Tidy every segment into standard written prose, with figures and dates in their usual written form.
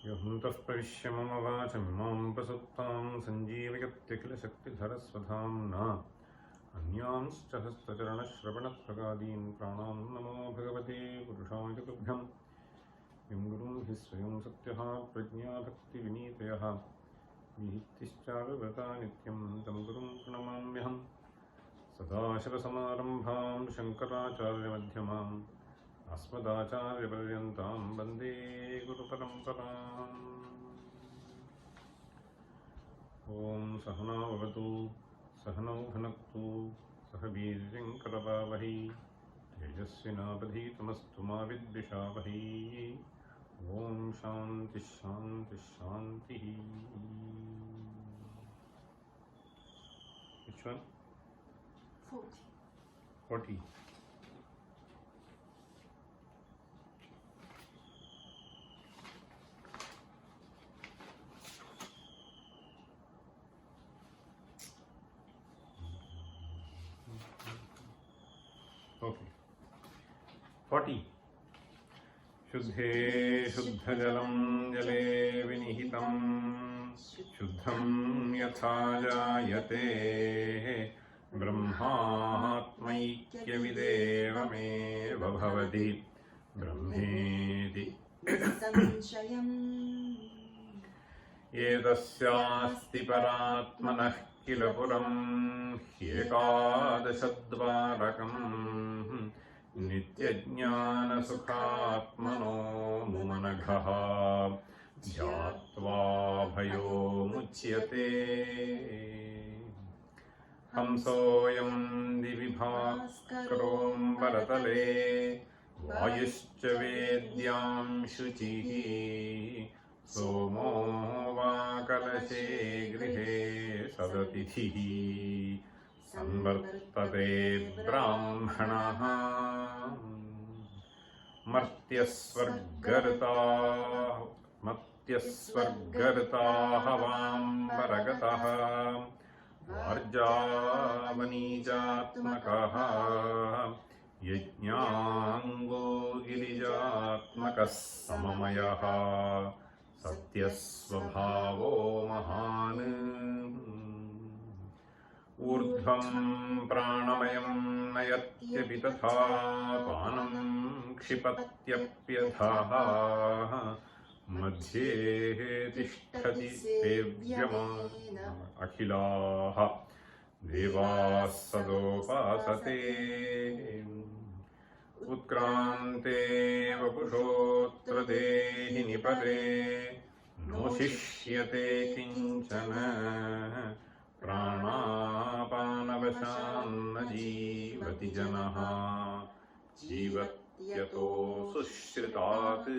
यहुन्तः प्रविश्य मम वाचं मां प्रसुप्तां सञ्जीवयत्यखिलशक्तिधरस्वधाम्ना अन्यांश्च हस्तचरणश्रवणत्वगादीन् प्राणान् नमो भगवते पुरुषाय तुभ्यं यं गुरुं हि स्वयं सत्यः प्रज्ञाभक्तिविनीतयः विहित्तिश्चारुव्रता नित्यं तं गुरुं प्रणमाम्यहं सदाशिवसमारम्भां शङ्कराचार्यमध्यमाम् अस्मदाचार्यपर्यन्तां वन्दे गुरुपरम्पराम्। ॐ सहना भवतु सहनौ भुनक्तु सह वीर्यं करवावहै तेजस्विनावधीतमस्तु मा विद्विषावहै। ॐ शान्तिः शान्तिः शान्तिः। Which one? 40. Okay. 40. शुद्धे शुद्धजलं जले विनिहितं शुद्धं यथा जायते ब्रह्मात्मैक्यविदेवमेव भवति ब्रह्मेति संशयम् एतस्यास्ति परात्मनः किल पुरं ह्येकादशद्वारकम् नित्यज्ञानसुखात्मनो मुमनघः ध्यात्वा भयो मुच्यते। हंसोऽयं दिवि भास्करोऽम्बरतले वायुश्च वेद्यां शुचिः सोमो वा कलशे गृहे सदतिथिः संवर्तते ब्राह्मणः मर्त्यस्वर्गर्ताः वाम्बरगतः वार्जावनीजात्मकः यज्ञाङ्गो गिरिजात्मकः सममयः सत्यस्वभावो महान् ऊर्ध्वं प्राणमयं नयत्यपि तथा पानं क्षिपत्यप्यथः मध्ये तिष्ठति सेव्यमान अखिलाः देवाः सदोपासते। उत्क्रान्ते वपुषोऽत्र देहिनि परे नोशिष्यते किञ्चन प्राणापानवशान्न जीवति जनः जीवत्यतो सुश्रितात्।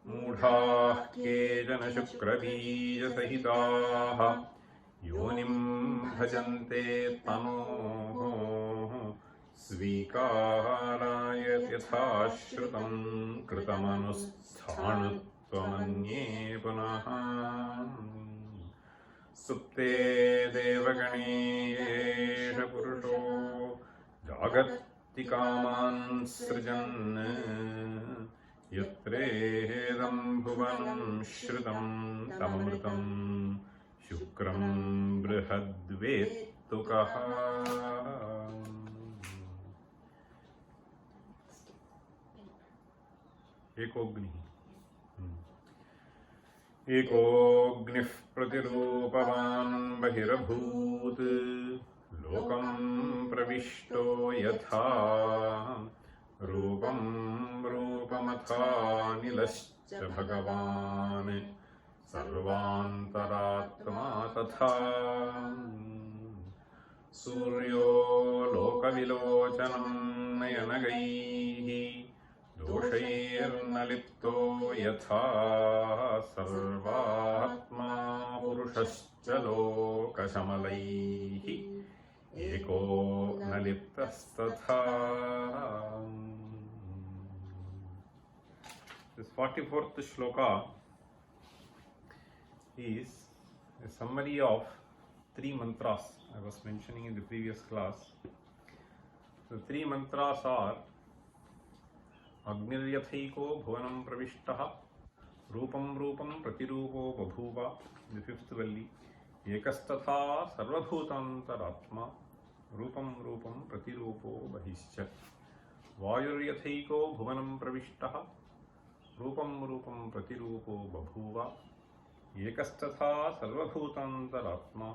मूढाः केचन शुक्रबीजसहिताः योनिं भजन्ते तनोः स्वीकाराय यथाश्रुतं कृतमनुष्ठाणुत्वमन्ये पुनः। सुप्ते देवगणे एष पुरुषो जागर्त्तिकामान् सृजन् यत्रेदं भुवनं श्रुतं तममृतं शुक्रं बृहद्वेत्तु कः। एकोऽग्निः प्रतिरूपवान् बहिरभूत् लोकं प्रविष्टो यथा रूपं रूपमथानिलश्च भगवान् सर्वान्तरात्मा तथा। सूर्यो लोकविलोचनं नयनगैः दोषैर्न लिप्तो यथा सर्वात्मा पुरुषश्च लोकशमलैः eko na liptastatha. This 44th shloka is a summary of 3 mantras I was mentioning in the previous class. The 3 mantras are Agniryathiko Bhuvanam Pravishtaha, Rupam Rupam Pratirupo Babhuva, the 5th valli, Ekastatha Sarvabhutantaratma, Rupam Rupam Pratirupo Bahischa, Vayuryathiko Bhuvanam Pravishtaha, Rupam Rupam Pratirupo Babhuva, Ekastatha Sarvabhutantaratma,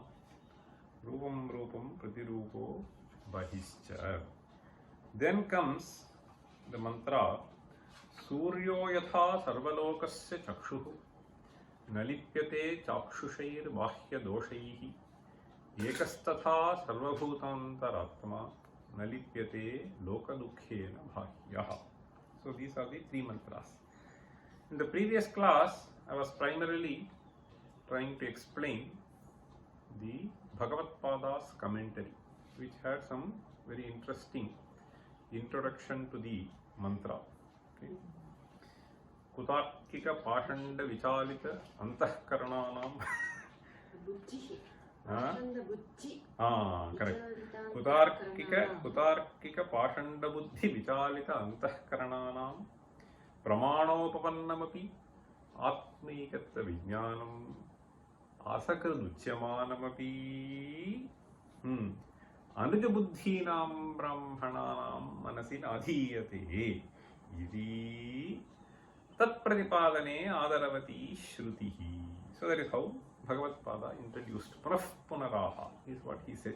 Rupam Rupam Pratirupo Bahischa. Then comes the mantra Suryo Yatha Sarvalokasya Chakshuhu Nalipyate Chakshushair Bahya Doshaihi Ekastatha Sarvabhutantaratma Nalipyate Lokadukkhena Bhahyaha. So these are the 3 mantras. In the previous class, I was primarily trying to explain the Bhagavad Pada's commentary, which had some very interesting introduction to the mantra. Okay. Kutarkika Pashanda Vichalita Antahkarananam. Correct. Kutarkika Pashanda Buddhi Vichalita Antahkarananam Pramanopaannamapi Atmaikatta Vijnanam Asakruduchyamanamapi Anujabuddhinam Brahmananam Manasi Nadhiyate Iti Tat Pratipadane Adaravati Shrutihi. So that is how Bhagavad Pada introduced Prof Punaraha, is what he said.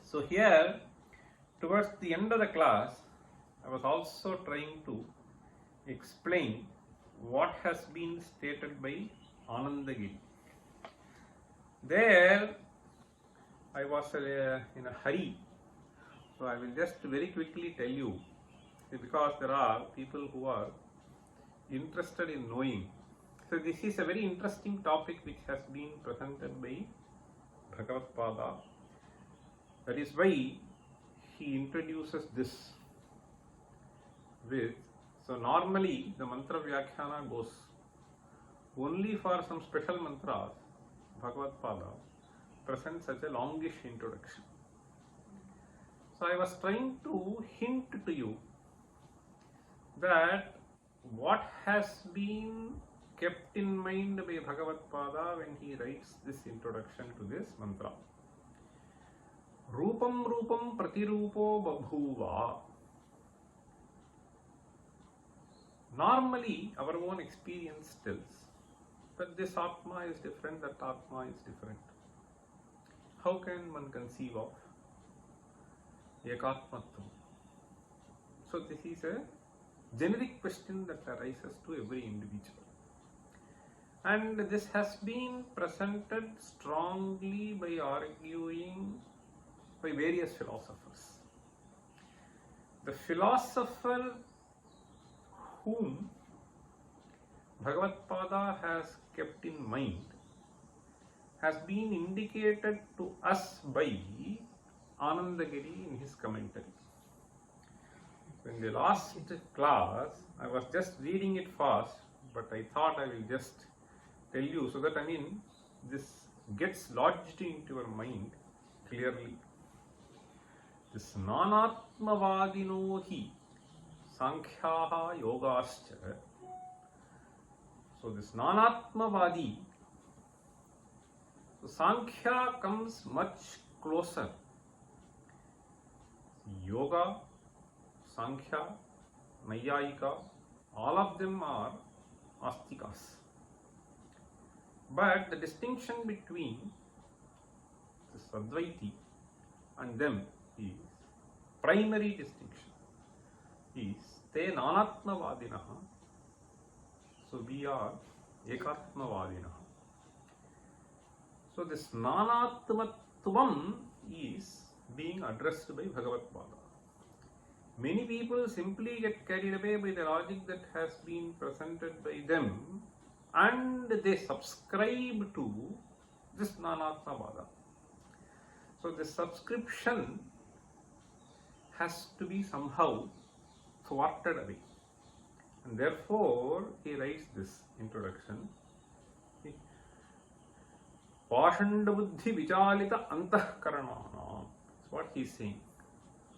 So here, towards the end of the class, I was also trying to explain what has been stated by Anandagiri. There, I was in a hurry, so I will just very quickly tell you, because there are people who are interested in knowing. So this is a very interesting topic which has been presented by Bhagavad Pada. That is why he introduces this with, so normally the mantra Vyakhyana goes only for some special mantras. Bhagavad Pada presents such a longish introduction. So I was trying to hint to you that what has been kept in mind by Bhagavad Pada when he writes this introduction to this mantra. Rupam Rupam Pratirupo Babhuva. Normally, our own experience tells that this Atma is different, that Atma is different. How can one conceive of Ekatmatvam? So this is a generic question that arises to every individual. And this has been presented strongly by arguing by various philosophers. The philosopher whom Bhagavad Pada has kept in mind has been indicated to us by Anandagiri in his commentary. So in the last class, I was just reading it fast, but I thought I will just tell you so that this gets lodged into your mind clearly. This Nanatmavadino hi Sankhyaha Yogascha. So this Nanatmavadi, so Sankhya comes much closer. Yoga, Sankhya, Nayayika, all of them are Astikas. But the distinction between this Advaiti and them is, primary distinction is, te nanatmavadinaha, so we are ekatmavadinaha. So this nanatmatvam is being addressed by Bhagavad Pada. Many people simply get carried away by the logic that has been presented by them and they subscribe to this Nanatmavada. So the subscription has to be somehow thwarted away. And therefore, he writes this introduction. Pashanda buddhi vichalita antahkaranana. That's what he is saying.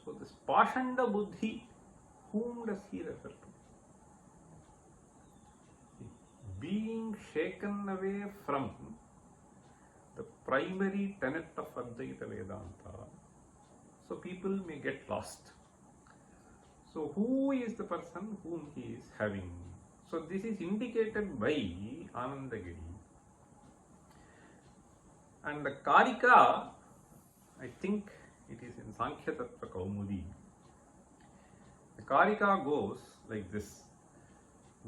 So this Pashanda buddhi, whom does he refer to? Being shaken away from the primary tenet of Advaita Vedanta. So people may get lost. So who is the person whom he is having? So this is indicated by Anandagiri. And the Karika, I think it is in Sankhya Tattva Kaumudi. The Karika goes like this.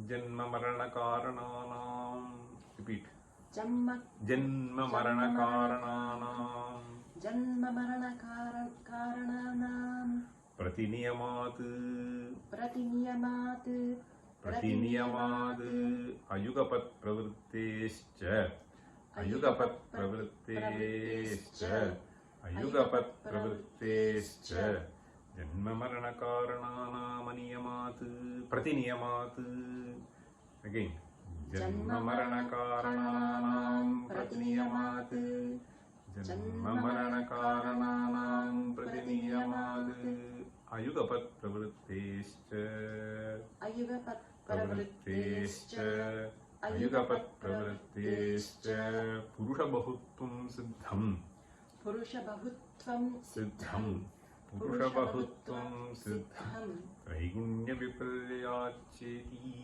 Janma Marana Karananam. Repeat. Janma Marana Karananam. Janma Marana Karananam. Pratiniyamat Ayugapat Pravrittescha Janma Marana Karananam Aniyamat Pratiniyamat. Again. Janma Marana Karananam Pratiniyamat. Janma Marana Karananam Pratiniyamat. Ayugapat Pravrittescha Ayugapat Pravrittescha Purusha Bahutvam Siddham Traigunya Viparyacheti.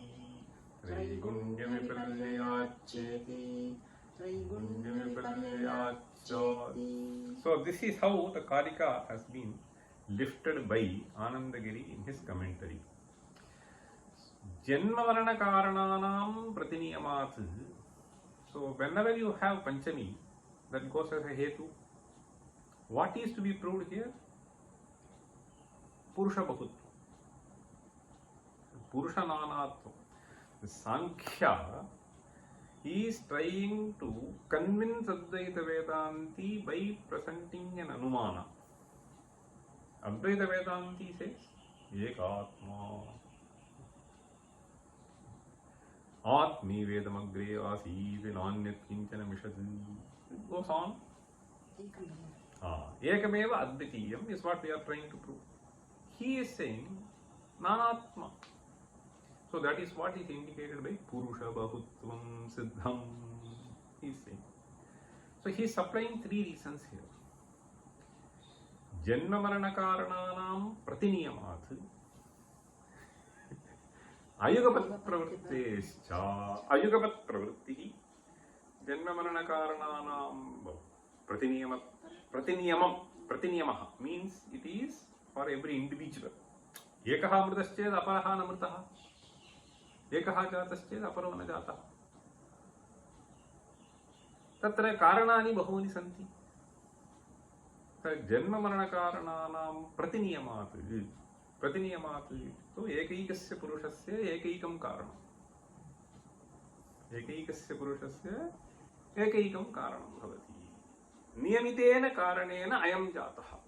So this is how the Karika has been lifted by Anandagiri in his commentary. Janma Varana Karananam Pratiniyamat. So whenever you have Panchami, that goes as a Hetu. What is to be proved here? Purusha Bahutva. Purusha Nanatva. The Sankhya is trying to convince Advaita Vedanti by presenting an Anumana. Advaita Vedanti says, Ekatma. Atmi Vedamagre Asid Nanyat Kinchana Mishad. It goes on. Ekameva Advitiyam is what we are trying to prove. He is saying Nanatma. So that is what is indicated by Purusha Bahutvam Siddham. He is saying. So he is supplying three reasons here. Janma Marana Karananam Pratiniyamat. Ayugapat Pravrittescha Ayugapat Pravritti. Janma Marana Karananam Pratiniyamah means it is for every individual. Ekaha mrutasched aparaha namrutaha. Ekaha jatasched aparo na jataha. Tatra karanani bahuni santi. Janma marana karananam pratiniyamat. So ekaikasya purushasya ekaikam karanam. Ekaikasya purushasya ekaikam karanam bhavati. Niyamitena karanena ayam jataha.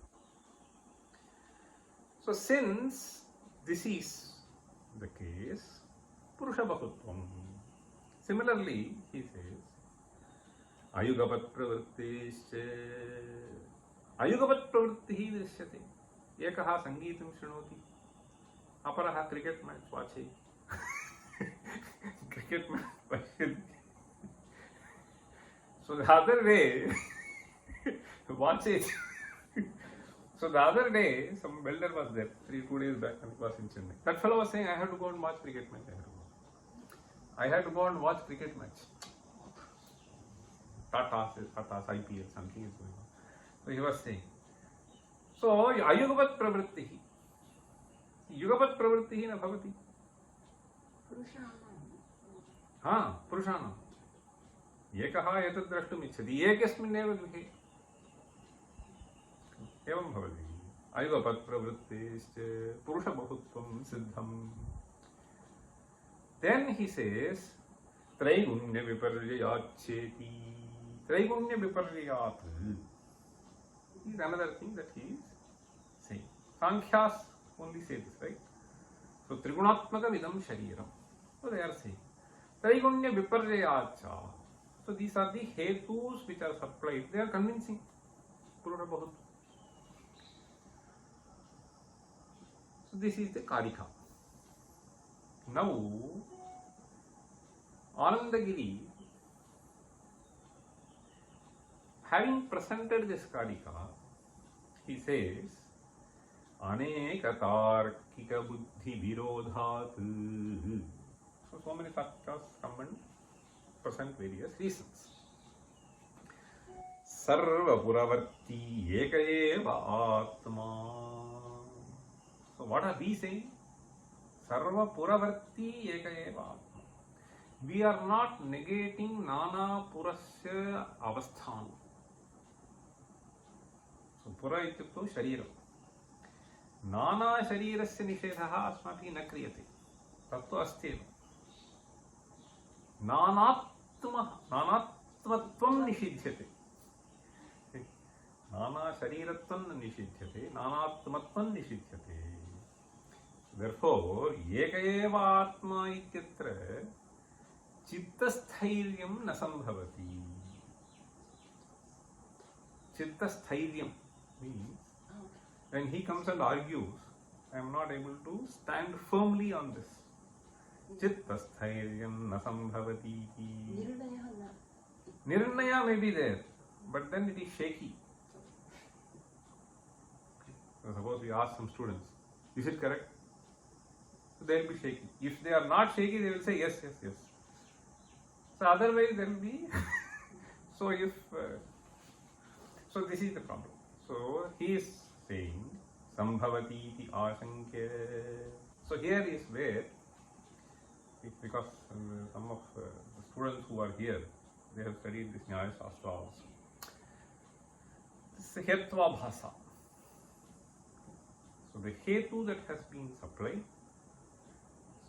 So since this is the case, Purusha Bahutvam. Similarly, he says, Ayugapat Pravrittescha Ayugapat Pravrittihi Drishyate. Ekaha Sangeetam Shrunoti. Aparaha cricket match vache. Cricket match vache. So the other day, watch it. So the other day, some builder was there, 2 days back, and was in Chennai. That fellow was saying, I had to go and watch cricket match. I had to go and watch cricket match. Tata's IPL, something is going on. So he was saying. So, Ayugapat Pravrittihi. Yugapat Pravrittihi na bhavati. Purushanam. Ekaha etad drashtum ichchati. Ekasminneva gృhe. Evam bhavati. Ayugapat Pravrittescha Purusha Bahutvam Siddham. Then he says, Traigunya Viparyacheti. Traigunya Viparyat. is another thing that he is saying. Sankhyas only say this, right? So Trigunatmaka vidam shariram. So they are saying. Traigunya viparjayacha. So these are the hetus which are supplied. They are convincing. Purura Bahut. So this is the Karika. Now, Anandagiri, having presented this Karika, he says, Anekatarkika buddhi virodhat. So many factors come and present various reasons. Sarva puravarti eka atma. So what are we saying? Sarva puravarti eka atma. We are not negating nana purasya avasthan. So pura ityukto shariram. Nana sharirasya nishedhaha asmabhi na kriyate. Tattu asti. Nanatmatvam nishidhyate. Nana shariratvam nishidhyate. Nanatmatvam nishidhyate. Therefore, eka atma ityatra chittasthairyam na sambhavati. Chittasthairyam means when he comes and argues, I am not able to stand firmly on this. Chittasthairyam na sambhavati. Nirnaya may be there, but then it is shaky. So suppose we ask some students, is it correct? So they will be shaky. If they are not shaky, they will say yes, yes, yes. So otherwise there will be. So if so, this is the problem. So he is saying sambhavati iti asankya. So here is where, because some of the students who are here, they have studied this Nyaya Shastra also. This is hetva bhasa. So the hetu that has been supplied,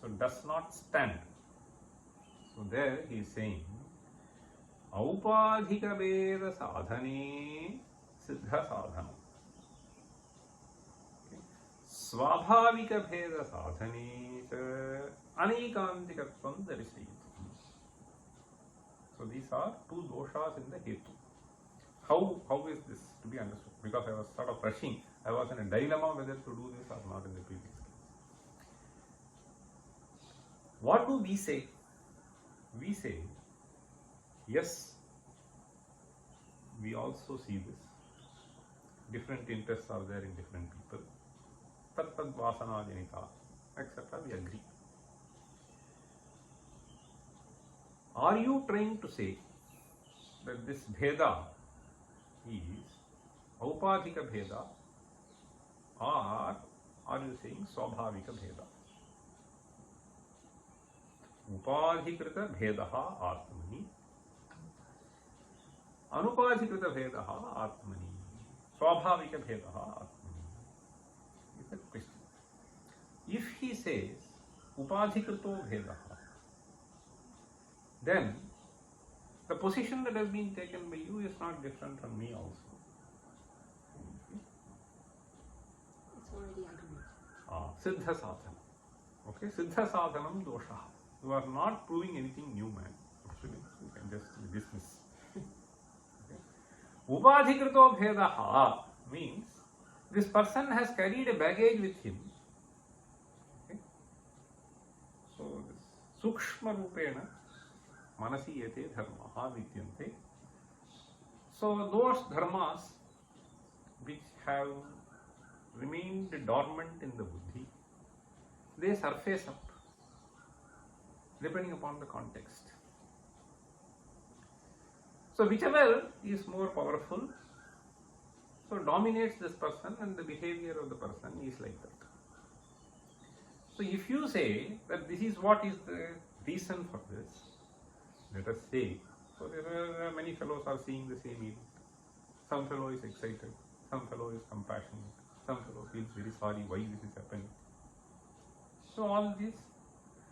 so does not stand. So there he is saying aupadhika veda sadhane siddha sadhanam. Svabhavika bheda sadhane anekantikatvam darishayitum. So these are two doshas in the hetu. How is this to be understood? Because I was sort of rushing. I was in a dilemma whether to do this or not in the previous case. What do we say? We say, yes, we also see this. Different interests are there in different people. Tat tad vasana janita, etc. We agree. Are you trying to say that this bheda is aupadhika bheda, or are you saying swabhavika bheda? Upadhikrita bhedaha atmani, anupadhikrita bhedaha atmani, swabhavika bhedaha atmani. Is the question. If he says upadhikrito bhedaha, then the position that has been taken by you is not different from me also. It's already agreed. Siddha sadhanam. Okay, siddha sadhanam doshaha. You are not proving anything new, man. Actually, you can just dismiss. Okay. Upadhikrito bhedaha means this person has carried a baggage with him. Okay. So, this sukshma rupena manasi ete dharmaha vidyante. So, those dharmas which have remained dormant in the buddhi, they surface up depending upon the context. So whichever is more powerful, so dominates this person, and the behavior of the person is like that. So if you say that this is what is the reason for this, let us say, so there are many fellows are seeing the same event. Some fellow is excited, some fellow is compassionate, some fellow feels very sorry why this is happening. So all this,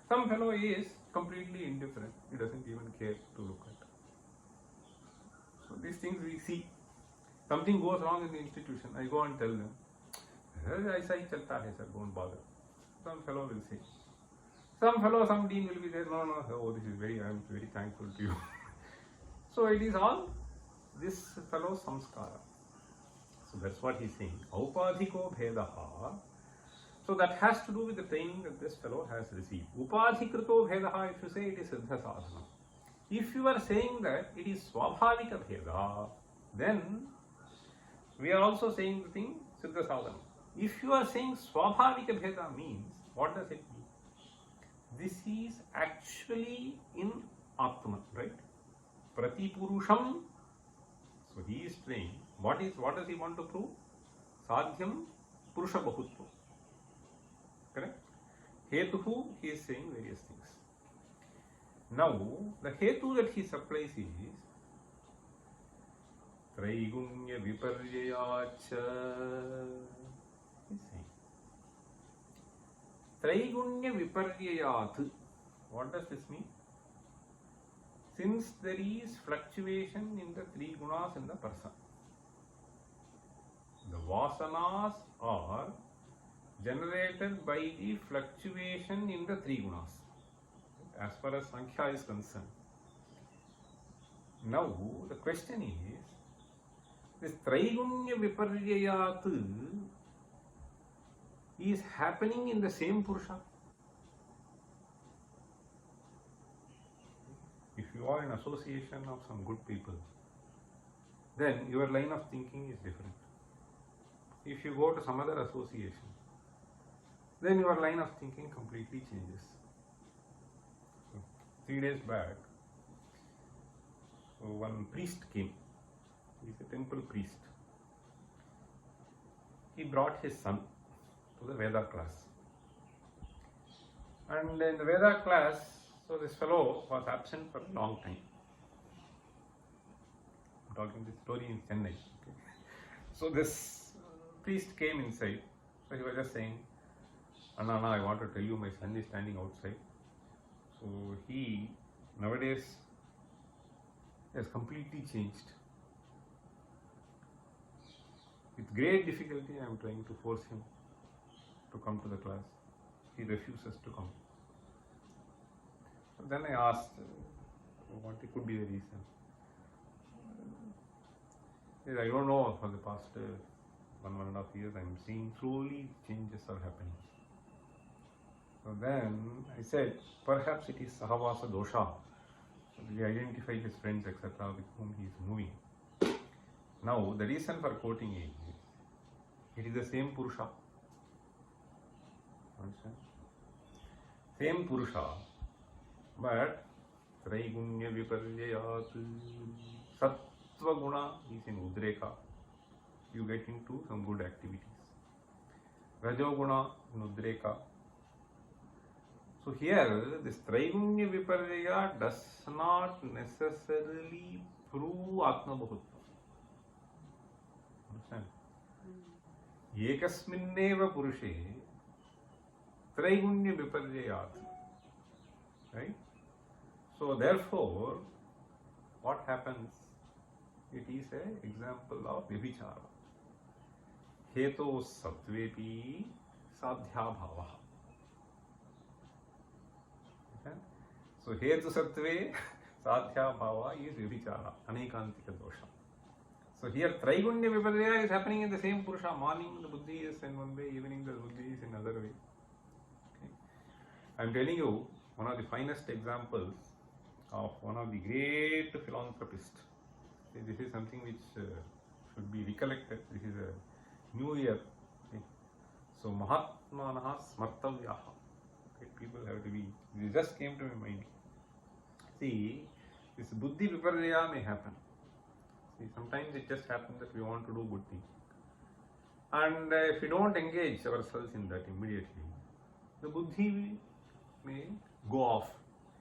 some fellow is completely indifferent, he doesn't even care to look at. So these things we see. Something goes wrong in the institution, I go and tell them, aisa hi chalta hai sir, don't bother. Some fellow will say. Some fellow, some dean will be there, no, oh, this is I am very thankful to you. So it is all this fellow's samskara. So that's what he's saying. Aupadhiko bhedaha. So that has to do with the training that this fellow has received. Upadhikrito bhedaha, if you say it is siddha sadhana. If you are saying that it is swabhavika bheda, then we are also saying the thing siddha sadhana. If you are saying swabhavika bheda means, what does it mean? This is actually in Atman, right? Pratipurusham. So he is saying, what does he want to prove? Sadhyam Purusha Bahutva. Correct? Hetuhu, he is saying various things. Now, the hetu that he supplies is Traigunya Viparyayacha. He is saying Traigunya Viparyayat. What does this mean? Since there is fluctuation in the three gunas in the person, the vasanas are generated by the fluctuation in the three gunas, as far as Sankhya is concerned. Now, the question is, this Traigunya Viparyayat is happening in the same Purusha. If you are in association of some good people, then your line of thinking is different. If you go to some other association, then your line of thinking completely changes. So, 3 days back, one priest came. He is a temple priest. He brought his son to the Veda class. And in the Veda class, so this fellow was absent for a long time. I'm talking this story in Chennai. Okay. So this priest came inside. So he was just saying, Anna, I want to tell you my son is standing outside. So he nowadays has completely changed. With great difficulty I am trying to force him to come to the class. He refuses to come. So then I asked what could be the reason. He said, I don't know, for the past 1.5 years I am seeing slowly changes are happening. So then I said, perhaps it is Sahavasa dosha. So we identify his friends, etc., with whom he is moving. Now, the reason for quoting it is the same Purusha. Understand? Same Purusha, but Traigunya Viparyayat, Sattva Guna is in Udreka. You get into some good activities. Rajo Guna in Udreka. So here, this Traigunya Viparya does not necessarily prove Atma Bahutva. Understand? Ekasminneva Purushe Traigunya Viparyayat. Right? So therefore, what happens? It is an example of Vibhichara. Heto Sattvepi Sadhya Bhava. So Hetu Sattve Sadhya Bhava is Vibhichara, Anekantika dosha. So here Traigunya Viparya is happening in the same Purusha. Morning the Buddhi is in one way, evening the Buddhi is in another way. Okay. I am telling you one of the finest examples of one of the great philanthropists. This is something which should be recollected. This is a new year. Okay. So Mahatmanaha Smartavyaha. Okay. People have to be. This just came to my mind. See, this Buddhi Viparya may happen. See, sometimes it just happens that we want to do good things. And if we don't engage ourselves in that immediately, the Buddhi may go off.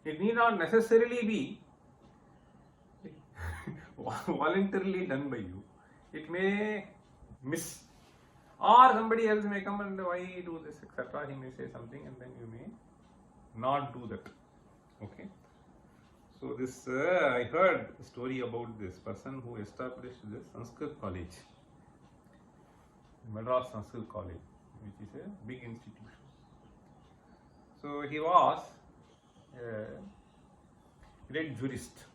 It need not necessarily be voluntarily done by you. It may miss. Or somebody else may come and why do this, etc. He may say something and then you may not do that. Okay. So this, I heard a story about this person who established this Sanskrit college, Madras Sanskrit College, which is a big institution. So he was a great jurist,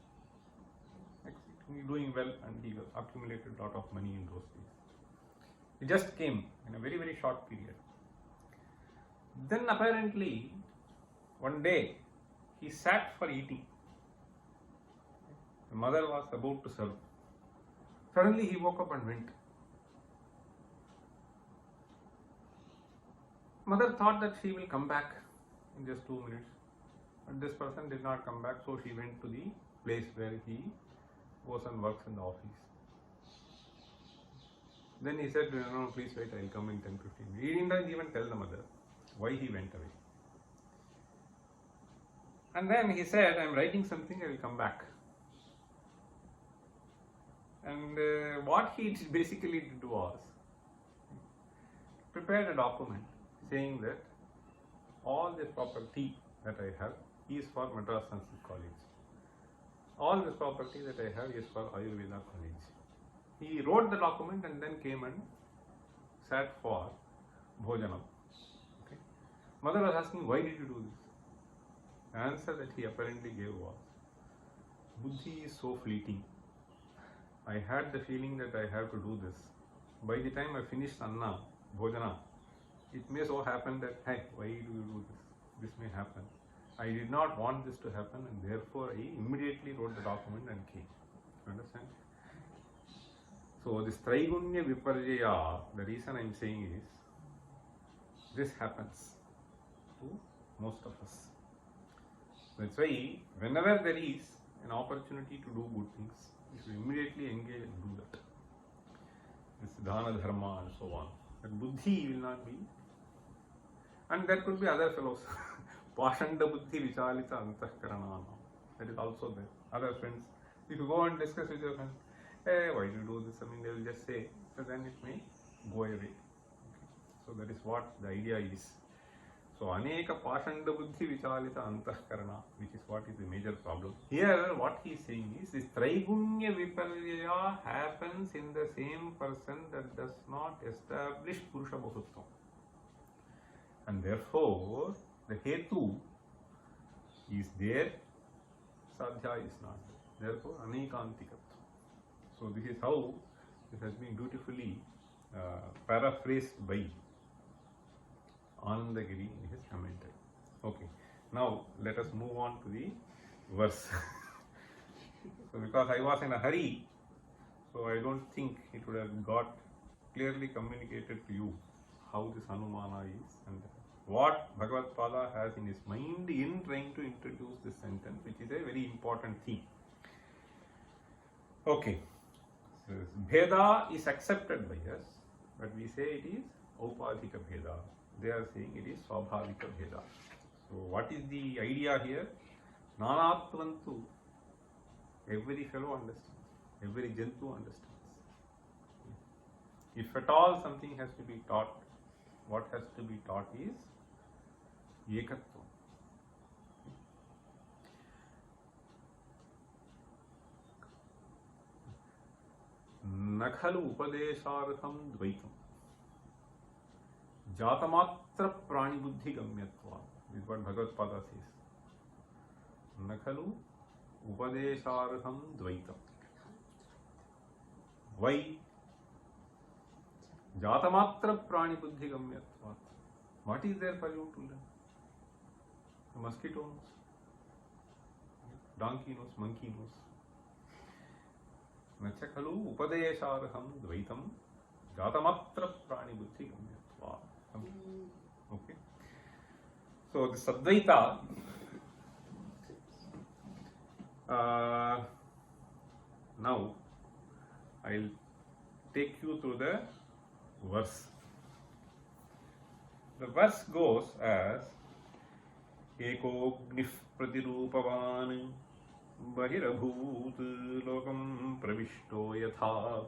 doing well, and he accumulated a lot of money in those days. He just came in a very, very short period. Then apparently, one day, he sat for eating. The mother was about to serve. Suddenly he woke up and went. Mother thought that she will come back in just 2 minutes. But this person did not come back, so she went to the place where he goes and works in the office. Then he said, no, please wait, I will come in 10-15 minutes. He didn't even tell the mother why he went away. And then he said, I am writing something, I will come back. And what he basically did was, prepared a document saying that all this property that I have is for Madras Sanskrit College. All this property that I have is for Ayurveda College. He wrote the document and then came and sat for Bhojanam. Okay. Mother was asking, why did you do this? The answer that he apparently gave was, Buddhi is so fleeting. I had the feeling that I have to do this. By the time I finished Anna, Bhojana, it may so happen that, hey, why do you do this? This may happen. I did not want this to happen, and therefore I immediately wrote the document and came. You understand? So this Traigunya Viparjaya, the reason I am saying is, this happens to most of us. That's why whenever there is an opportunity to do good things, you should immediately engage and do that. This Dhana Dharma and so on. That Buddhi will not be. And there could be other fellows. Pashanda Buddhi Vichalita Antahkarana. That is also there. Other friends. If you go and discuss with your friends, hey, why do you do this? I mean, they will just say, so then it may go away. Okay. So that is what the idea is. So, Aneka Pashanda Buddhi Vichalita Antahkarana, which is what is the major problem. Here, what he is saying is, this Traigunya Viparjaya happens in the same person that does not establish Purusha Bahutvam. And therefore, the Hetu is there, Sadhya is not there. Therefore, Anekantikatva. So, this is how this has been beautifully paraphrased by Anandagiri in his commentary. Okay, now let us move on to the verse. So, because I was in a hurry, so I don't think it would have got clearly communicated to you how this Anumana is and what Bhagavad Pada has in his mind in trying to introduce this sentence, which is a very important theme. Okay, so Bheda is accepted by us, but we say it is Aupadhika Bheda. They are saying it is Swabhavika Bheda. So, what is the idea here? Nanatvantu, every fellow understands, every Jantu understands. If at all something has to be taught, what has to be taught is Ekatvam. Nakhalu Upadeshartham Dvaitam. Jatamatra Prani Buddhi Gamyatva is what Bhagavad Pada says. Nakhalu Upadeshartham Dvaitam. Why? Jatamatra Prani Buddhi Gamyatva. What is there for you to learn? The mosquito knows, donkey knows, monkey knows. Nachakalu Upadeshartham Dvaitam Jatamatra Prani Buddhi Gamyatva. Okay. So the Advaita now I'll take you through the verse. The verse goes as Ekognih Pratirupavan Bahirabhut Lokam Pravishto Yatha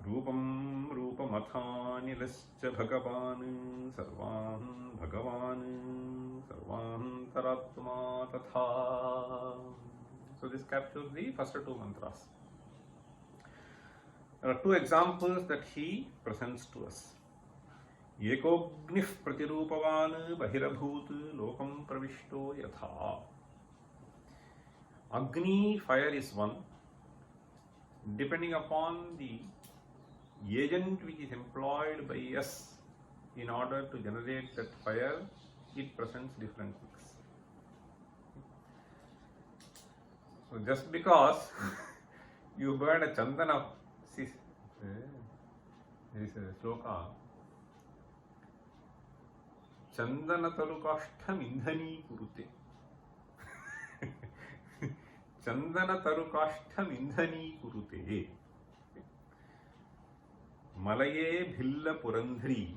Rupam Rupamatanilascha Bhagavan Sarvan Bhagavan Sarvan Taratma Tatha. So this captures the first two mantras. There are two examples that he presents to us. Ekognih pratirupavan bahirabhut lokam pravishto yatha. Agni, fire, is one. Depending upon the agent which is employed by us in order to generate that fire, it presents different things. So just because you burn a chandana, see, there is a sloka, chandana tarukashtham indhani kurute. Chandana tarukashtham indhani kurute. Malaye bhilla purandhri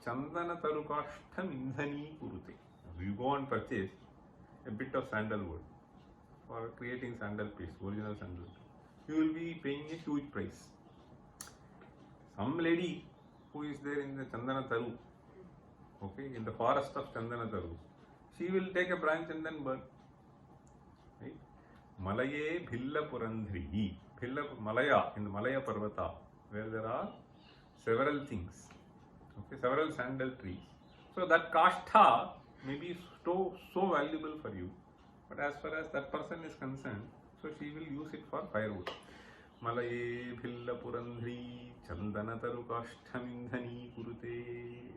chandana tarukashtham indhani kurute. You go and purchase a bit of sandalwood for creating sandal paste, original sandal. You will be paying a huge price. Some lady who is there in the Chandana Taru, okay, in the forest of Chandana Taru, she will take a branch and then burn. Right? Malaye bhilla purandhri. Bhilla, Malaya, in the Malaya Parvata, where there are several things, okay, several sandal trees. So that kashtha may be so valuable for you, but as far as that person is concerned, so she will use it for firewood. Malaye bhilla purandhri chandana taru kashtham indhani kurute.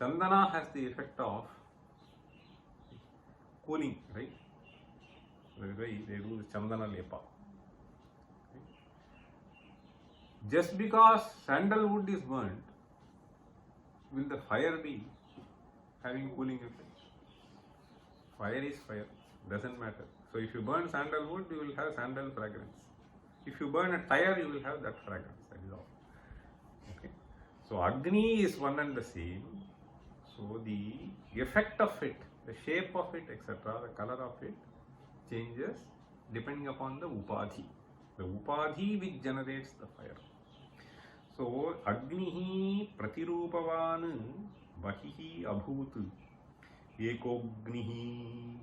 Chandana has the effect of cooling, right? That is why they do the chandana lepa. Just because sandalwood is burnt, will the fire be having cooling effect? Fire is fire, doesn't matter. So if you burn sandalwood, you will have sandal fragrance. If you burn a tire, you will have that fragrance. That is all. Okay. So Agni is one and the same. So the effect of it, the shape of it, etc., the color of it changes depending upon the upadhi. The upadhi which generates the fire. So Agnihi pratirupavan bahihi abhut ekognihi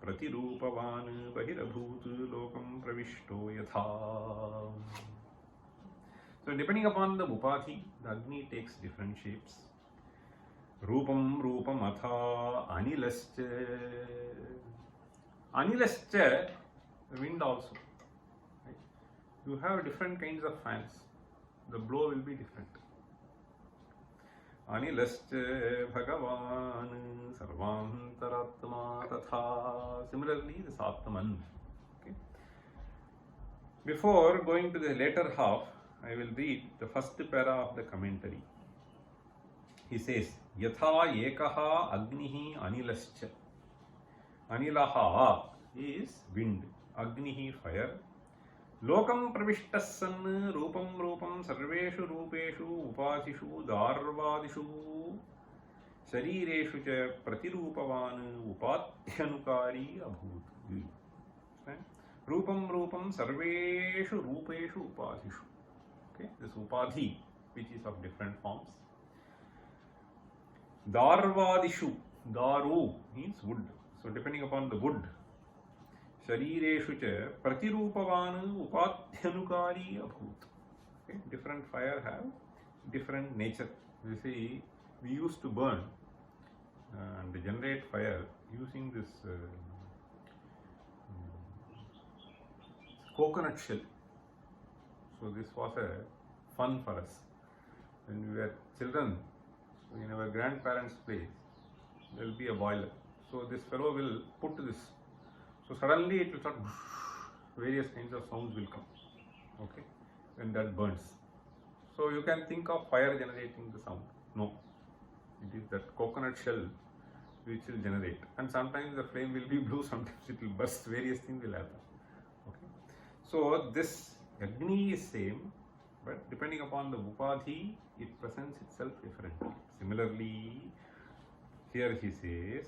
pratirupavan bahirabhut lokam pravishto yatha. So depending upon the upadhi, the Agni takes different shapes. Rupam atha anilascha. Anilascha, the wind also. Right? You have different kinds of fans. The blow will be different. Anilascha bhagavan sarvantaratma tatha. Similarly, this Atman. Okay. Before going to the later half, I will read the first para of the commentary. He says, Yatha ekaha agnihi anilascha. Anilaha is wind, Agnihi fire. Lokam pravishtassan rupam sarveshu rupeshu upadhishu dharvadishu sharireshu cha pratirupavan upadhyanukari abhut. Rupam sarveshu rupeshu upadhishu. Okay, this upadhi which is of different forms. Dharvadishu, daru means wood. So depending upon the wood, sharireshu cha pratirupavan upadhyanukari abhut. Okay, different fire have different nature. You see, we used to burn and generate fire using this coconut shell. So this was a fun for us. When we were children, in our grandparents' place, there will be a boiler. So this fellow will put this. So suddenly it will start, various kinds of sounds will come. Okay, when that burns. So you can think of fire generating the sound. No, it is that coconut shell which will generate. And sometimes the flame will be blue, sometimes it will burst, various things will happen. Okay, so this Agni is same, but depending upon the upadhi, it presents itself differently. Similarly, here he says,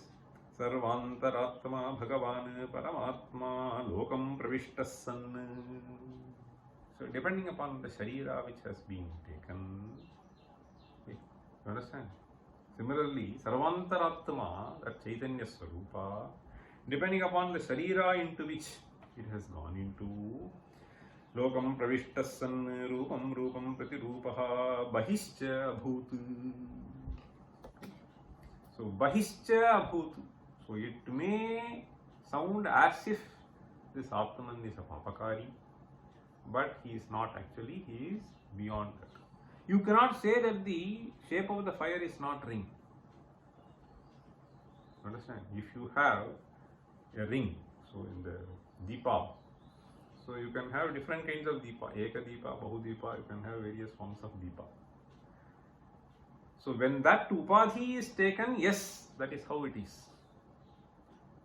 Sarvantaratma Bhagavan Paramatma Lokam Pravishtassan. So depending upon the Sharira which has been taken, you understand? Similarly, Sarvantaratma, that Chaitanya Swarupa, depending upon the sharira into which it has gone into. Lokam pravishtassan rupam rupam prati rupaha bahischa abhut. So bahischa abhut. So it may sound as if this Atman is a papakari, but he is not actually, he is beyond that. You cannot say that the shape of the fire is not ring. Understand? If you have a ring, so in the deepa, so you can have different kinds of deepa, eka deepa, bahu deepa, you can have various forms of deepa. So when that upadhi is taken, yes, that is how it is.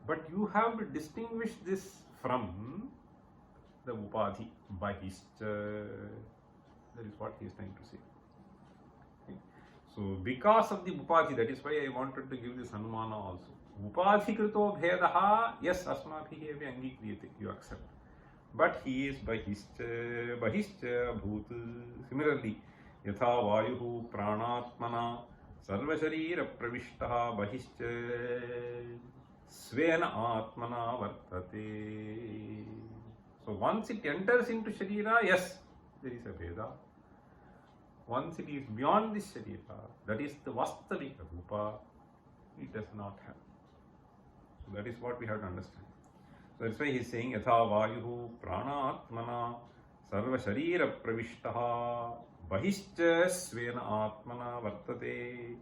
But you have to distinguish this from the upadhi, bahischa. That is what he is trying to say. Okay. So because of the upadhi, that is why I wanted to give this anumana also. Upadhi krito bhedaha, yes, asmabhihi evi angikriyate, you accept. But he is bahischa, bahischa bhut. Similarly, yatha vayuhu pranatmana sarvasharira pravishtaha bahischa svena atmana vartate. So once it enters into sharira, yes, there is a Veda. Once it is beyond this sharira, that is the vastavika rupa, it does not have. So that is what we have to understand. So that's why he is saying yatha vayuhu pranatmana sarva sharira pravishtaha bahischa svena atmana vartate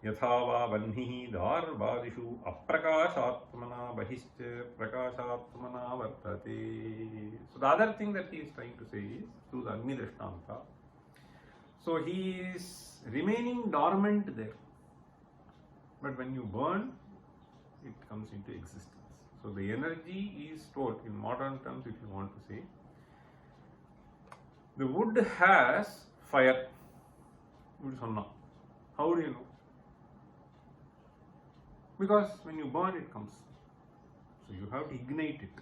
yatha va vanhihi dharvadishu aprakashatmana bahischa prakashatmana vartate. So the other thing that he is trying to say is through the Agni Drishtanta. So he is remaining dormant there. But when you burn, it comes into existence. So the energy is stored, in modern terms if you want to say. The wood has fire. How do you know? Because when you burn, it comes. So you have to ignite it.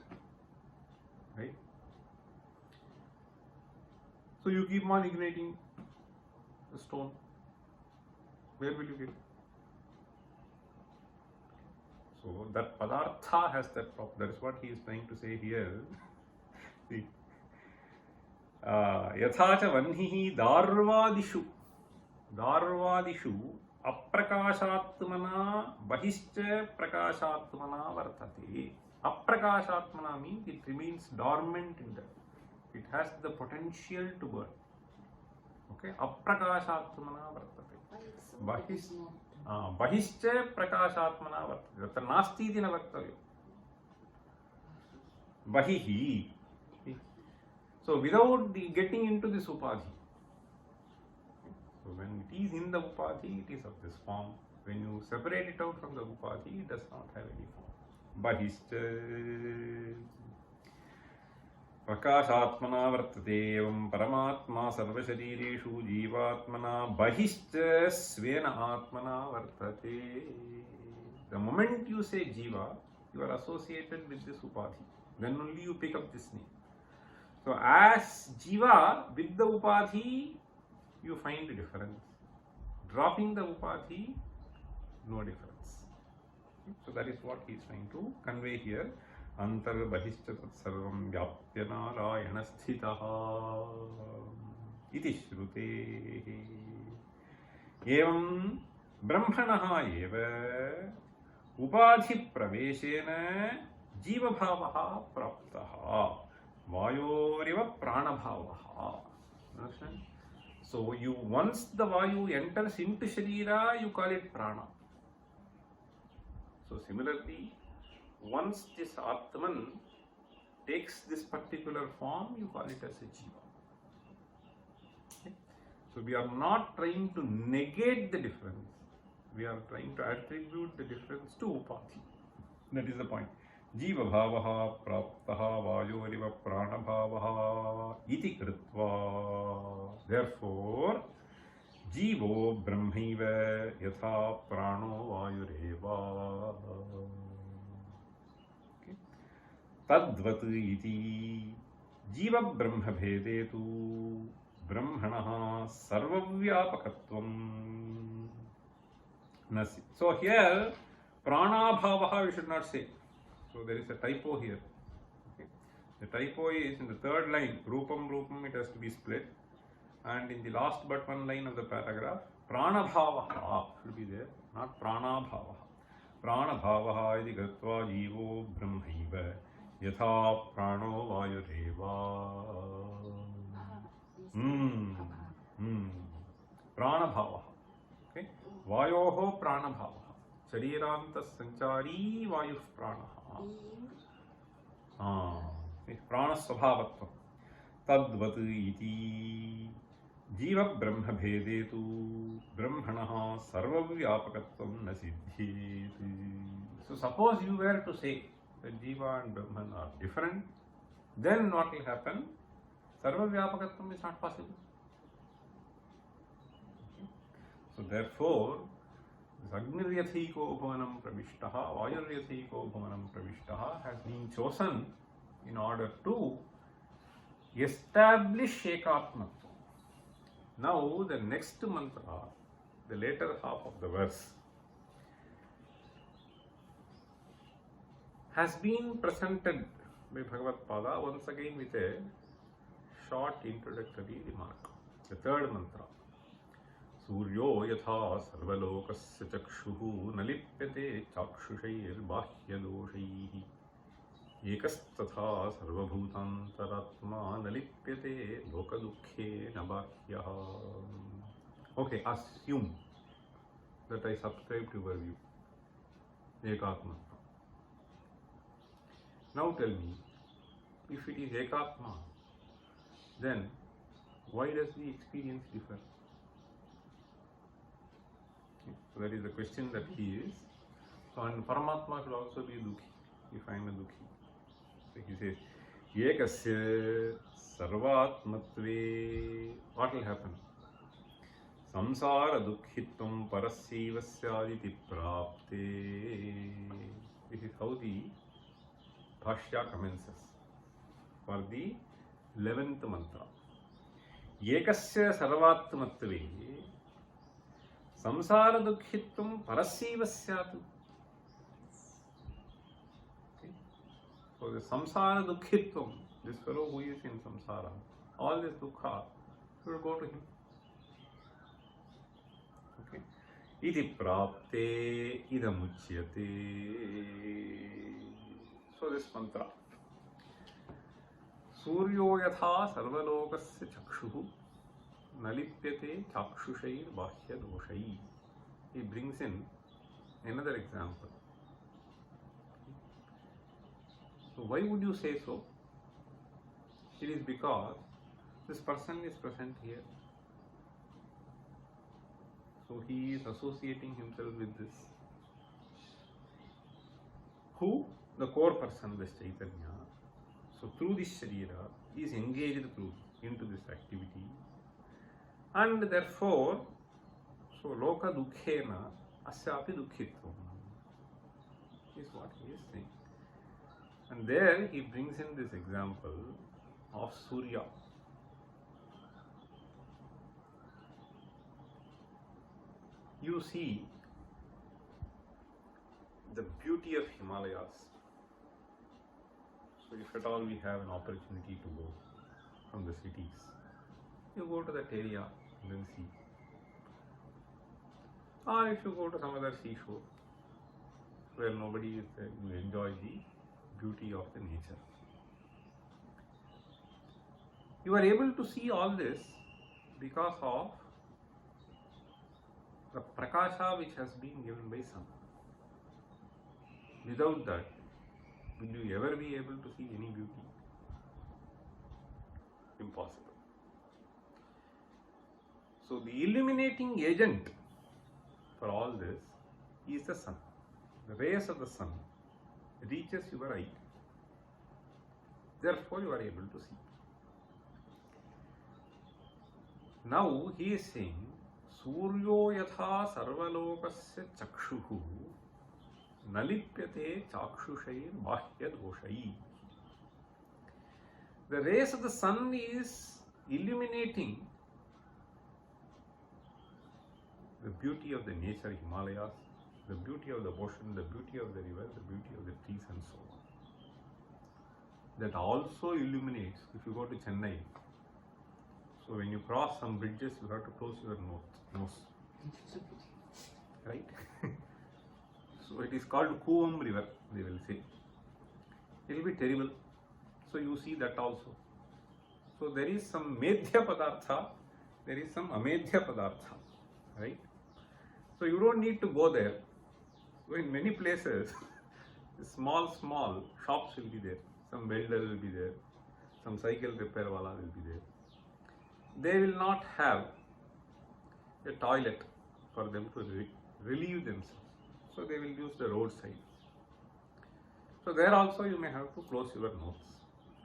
Right? So you keep on igniting the stone. Where will you get? So that padartha has that property. That is what he is trying to say here. See, yatha cha vanhihi darvadishu aprakashatmana bahischa prakashatmana vartate. Aprakashatmana means it remains dormant in that. It has the potential to burn. Okay, aprakashatmana vartate. Bahischa prakashatmana vartate. Tatra nasti iti na vaktavyo. Bahihi. So without getting into this upadhi. So when it is in the upadhi, it is of this form. When you separate it out from the upadhi, it does not have any form. Bahischa prakashatmana vartate evam paramatma sarvasharireshu jivatmana bahischa svena atmana vartate. The moment you say jiva, you are associated with this upadhi. Then only you pick up this name. So as jiva with the upadhi, you find a difference. Dropping the upadhi, no difference. So that is what he is trying to convey here. Antar bahischa tat sarvam vyapya narayana sthitaha iti shrutehi. Evam brahmanaha eva upadhi praveshena jiva bhavaha praptaha vayoriva prana bhavaha. Understand? So you once the vayu enters into sharira, you call it prana. So similarly, once this Atman takes this particular form, you call it as a jiva. Okay? So we are not trying to negate the difference. We are trying to attribute the difference to upadhi. That is the point. Jiva bhavaha praptaha vayoriva prana bhavaha iti kritva. Therefore, jivo brahmaiva yatha prano vayureva. Tadvat iti jiva brahma bhedetu brahmanaha sarvavyapakatvam nasi. So here, prana bhavaha we should not say. So there is a typo here. Okay. The typo is in the third line, Rupam Rupam, it has to be split. And in the last but one line of the paragraph, Pranabhavaha should be there, not Pranabhavaha. Pranabhavaha iti gatva jivo brahmaiva yatha prano vayureva. Pranabhavaha. Okay. Vayoho pranabhavaha. Sharirantas sanchari vayuh pranaha. Pranasvabhavatvam. Tadvat iti Jiva Brahma Bhedetu Brahmanaha Sarvavyapakatvam na siddhyeti. So suppose you were to say that Jiva and Brahman are different, then what will happen? Sarvavyapakatvam is not possible. Okay. So therefore, Agniryathiko bhavanam pravishtaha, Vayuryathiko bhavanam pravishtaha has been chosen in order to establish Ekatmatvam. Now the next mantra, the later half of the verse, has been presented by Bhagavad Pada once again with a short introductory remark. The third mantra, Suryo yatha sarvalokasya chakshuhu nalipyate chakshushair bahyadoshaih ekastatha sarvabhutantaratma nalipyate lokadukhe nabhyaha. Okay, assume that I subscribe to your view, Ekatma. Now tell me, if it is Ekatma, then why does the experience differ? So that is the question that he is. So, and Paramatma should also be Dukhi, if I am a Dukhi. So he says, Ekasya sarvatmatve. What will happen? Samsara dukhitvam parasyavasyaditi prapte. This is how the Bhashya commences for the 11th mantra. Ekasya sarvatmatve samsara dukhitvam parasyavasyatu. So the samsara dukhitvam, this fellow who is in samsara, all this dukkha should go to him. Okay. Iti prapte idamuchyate. So this mantra. Suryo yatha sarvalokasya chakshuhu nalipyate chakshushair bahyadoshair. He brings in another example. So why would you say so? It is because this person is present here. So he is associating himself with this. Who? The core person, this Chaitanya. So through this Sharira, he is engaged into this activity. And therefore, so Loka Dukkhena Asyapi Dukkhitvam is what he is saying. And there he brings in this example of Surya. You see the beauty of Himalayas. So if at all we have an opportunity to go from the cities, you go to that area and then see. Or if you go to some other seashore where nobody is there, you enjoy the beauty of the nature. You are able to see all this because of the prakasha which has been given by sun. Without that, will you ever be able to see any beauty? Impossible. So the illuminating agent for all this is the sun. The rays of the sun reaches your eye. Therefore you are able to see. Now he is saying, Suryo yatha sarvalokasya chakshuhu nalipyate chakshushair bahyadoshair. The rays of the sun is illuminating the beauty of the nature, Himalayas, the beauty of the ocean, the beauty of the river, the beauty of the trees and so on. that also illuminates if you go to Chennai. So when you cross some bridges, you have to close your nose. Right? So it is called Kuvam river, they will say. It will be terrible. So you see that also. So there is some Medhya Padartha, there is some Amedhya Padartha. Right? So you don't need to go there. So in many places, small shops will be there. Some welder will be there. Some cycle repair wala will be there. They will not have a toilet for them to relieve themselves. So they will use the roadside. So there also you may have to close your nose.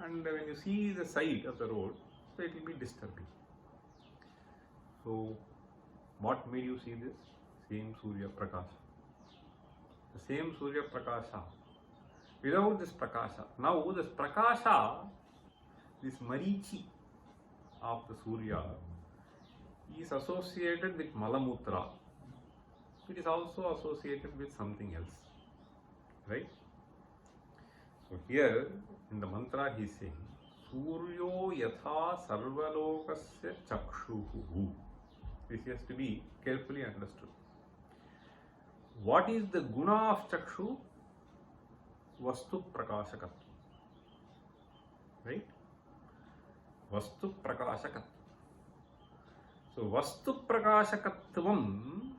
And when you see the side of the road, so it will be disturbing. So what made you see this? Same Surya Prakasha. The same Surya Prakasha. Without this Prakasha. Now this Prakasha, this Marichi of the Surya is associated with Malamutra. It is also associated with something else. Right? So here in the mantra he is saying, Suryo yatha sarvalokasya chakshuhu. This has to be carefully understood. What is the guna of chakshu? Vastu prakashakatva. Right? Vastu prakashakatva. So Vastu prakashakatvam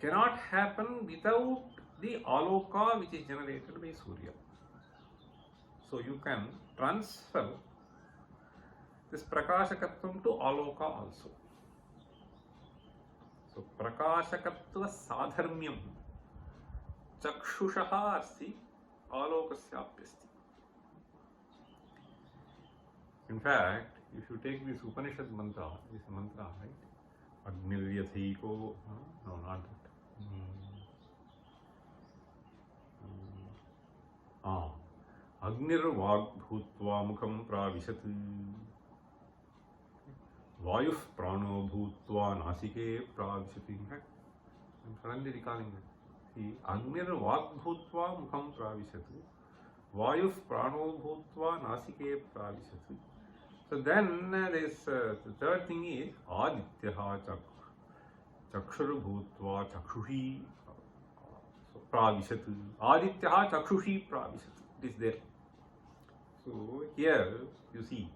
cannot happen without the aloka which is generated by Surya. So you can transfer this prakashakatvam to aloka also. So prakashakatva sadharmyam chakshushaha asti alokasyapyasti. In fact, if you take this Upanishad mantra, right? Agniryathiko, no, not that. Agnirvag bhutva mukham pravishat. Vayuh prano bhutva nasike pravishat. In fact, I am suddenly recalling that. See, Agnirvag bhutva mukham pravishat. Vayuh prano bhutva nasike pravishat. So then the third thing is Adityaha chakshur bhutva chakshuhi pravishat. Adityaha chakshuhi pravishat. It is there. So here you see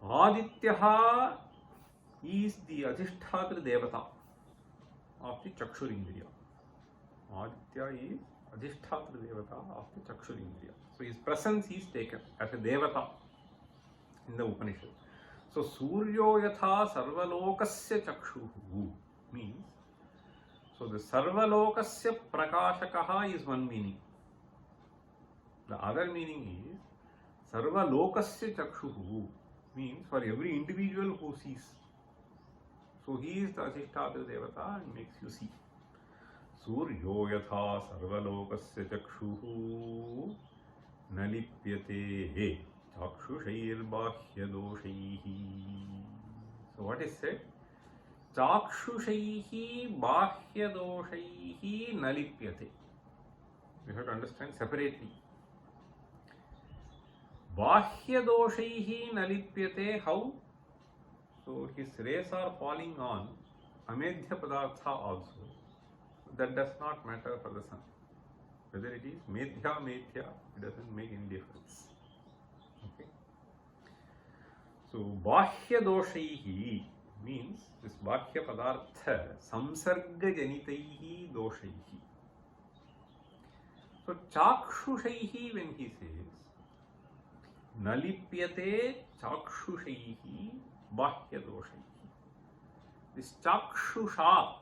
Adityaha is the Adhishthatri Devata of the Chakshurindriya. Aditya is Adhishthatri Devata of the Chakshurindriya. So his presence is taken as a Devata in the Upanishad. So Suryo yatha sarvalokasya chakshuhu means, so the sarvalokasya prakashakaha is one meaning. The other meaning is sarvalokasya chakshuhu means for every individual who sees. So he is the Adhishthatri Devata and makes you see. Suryo yatha sarvalokasya chakshuhu nalipyate chakshushair bahya doshaihi. So what is said? Chakshushaih bahya doshaihi nalipyate. You have to understand separately. Bahya doshaihi nalipyate, how? So his rays are falling on Amedhya Padartha also. That does not matter for the sun. Whether it is Medhya, it doesn't make any difference. Okay. So Bahya doshaihi means this Bahya Padartha samsarga janitaihi doshaihi. So Chakshusaihi, when he says Nalipyate Chakshusaihi Bahya doshaihi, this Chakshusha